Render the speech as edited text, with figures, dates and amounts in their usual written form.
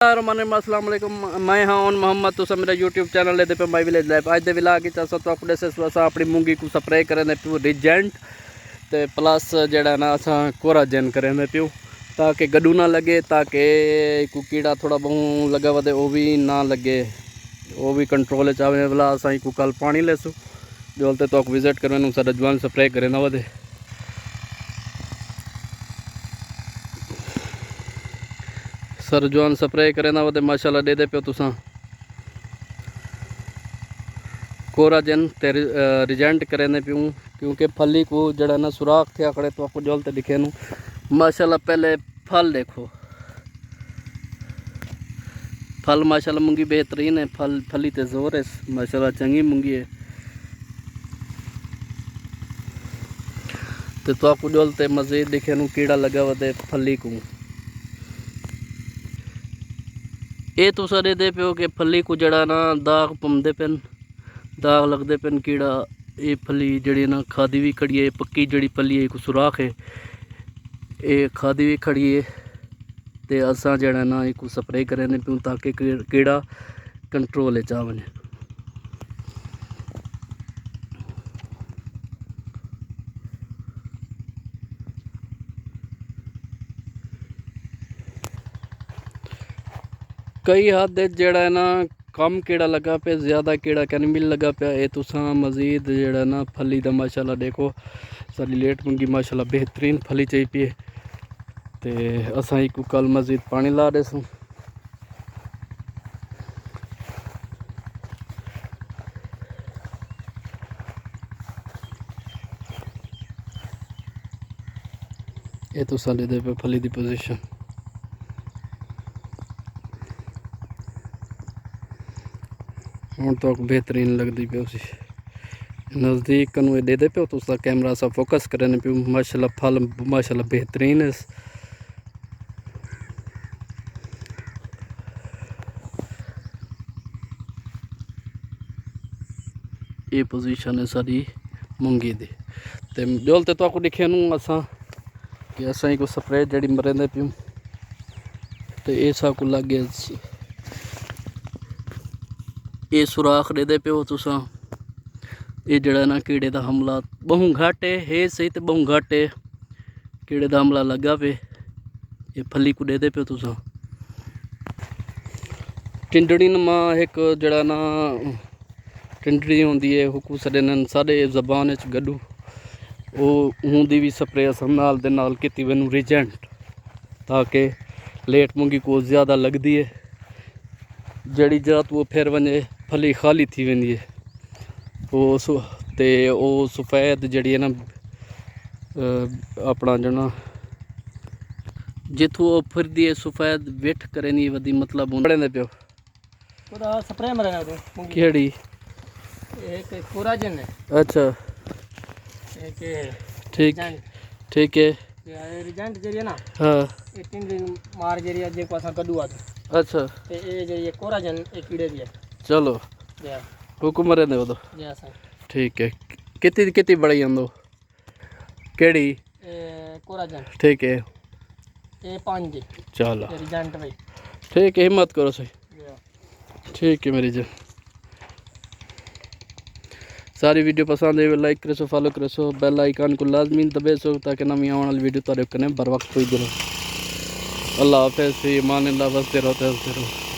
अस्सलाम वालेकुम। मैं हाँ मोहम्मद तुसा मेरा यूट्यूब चैनल लेते पे माई विलेज लाइफ अज दे विलाग अस अपने अपनी मूंगी को स्प्रे करें प्यू रिजेंट तो प्लस जड़ा ना अस कोराजन करें प्यू ताकि गड्डू ना लगे, ताकि को कीड़ा थोड़ा बहुत लगा वे वो भी ना लगे, वो भी कंट्रोल चाहे वाला अस को कल पानी लेसू जो तो विजिट करें सारा जवान स्प्रे करें ना वे सर जवान स्प्रे करें ना वो माशाल्लाह दे पे तुसा कोराजन ते रिजेंट करें प्यूँ क्योंकि फली को जड़ा ना सुराख थे आकड़े तो आपको जलते दिखे नू माशाल्लाह। पहले फल देखो, फल माशाल्लाह मूंगी बेहतरीन है, फली ते जोर है माशाल्लाह, चंगी मूंगी है तो आपको जलते मजीद दिखे नू कीड़ा लगा वे फली को ये तुसा दे पे हो कि फली को जड़ा ना दाग पमदे पेन, दाग लगते पेन कीड़ा। ये फली जड़ी ना खादी भी खड़ी है, पक्की जड़ी फली है को सुराख है, ये खादी भी खड़ी है तो असा जड़ा ना एक स्प्रे करें प्यूँ ताकि कीड़ा कंट्रोल चा वने। कई हद जड़ा ना कम कीड़ा लगा पे, ज़्यादा कीड़ा कैन भी लगा पे। ये तुसा मजीद जड़ा ना फली दा माशाल्लाह देखो सारी लेट मूंगी माशाल्लाह बेहतरीन फली चाहिए पी है तो असा को कल मजीद पानी ला दे सूँ। ये तुसा ले दे पे फली दी पोजीशन हूँ तो बेहतरीन लगती पे उसी नज़दीक कनू दे पे तो उसका कैमरा सा फोकस करें पे माशाल्लाह फल माशाल्लाह बेहतरीन है। ये पोजीशन है सारी मूंगी दी ते जोलते तो आपको दिखे नू असा कि असा को स्प्रे जड़ी मरेंदे प्यूँ तो ये सब को लगे ये सुराख दे पे हो तुसा। ये जड़ा ना कीड़े का हमला बहु घट है सही तो बहु घट है कीड़े का हमला लगा पे। ये फली को दे पे तुसा टिंडड़ी मां एक जड़ा ना टिंडड़ी होंदी है हुकू सड़न साढ़े जबान गड्डू वो होंदी भी स्प्रे असम नाल दे नाल कीती वैनू रिजेंट ताकि लेट मूंगी को ज़्यादा लगती है जड़ी जात वो फिर वने फली खाली थी वेंदी है वो सफ़ेद जड़ी है ना अपना जना जिथू वो फिरदी है सफ़ेद विठ करे नहीं वधी मतलब बड़े प्यो पूरा स्प्रे मरना तो केड़ी एक कोराजन है। अच्छा एक ठीक ठीक है ये रिजेंट जरिए ना हाँ ये टिंडली मार जरिए जे को असा कड्डू आ अच्छा ते ये जरिए कोराजन एक कीड़े दी है। चलो या हुकुम रहने वो तो या सर ठीक है कितनी कितनी बड़ी आंदो केड़ी कोराजन ठीक है ये 5 जी चलो रिजेंट भाई ठीक है हिम्मत करो सही ठीक है मेरी जान। सारी वीडियो पसंद है लाइक करो, फॉलो करो, बेल आइकन को लाजमी दबे सो ताकि नवी आने वाली वीडियो तारे कने बर वक्त पुज रहो। अल्लाह हाफिज़, ईमान अल्लाह, बसते रहो।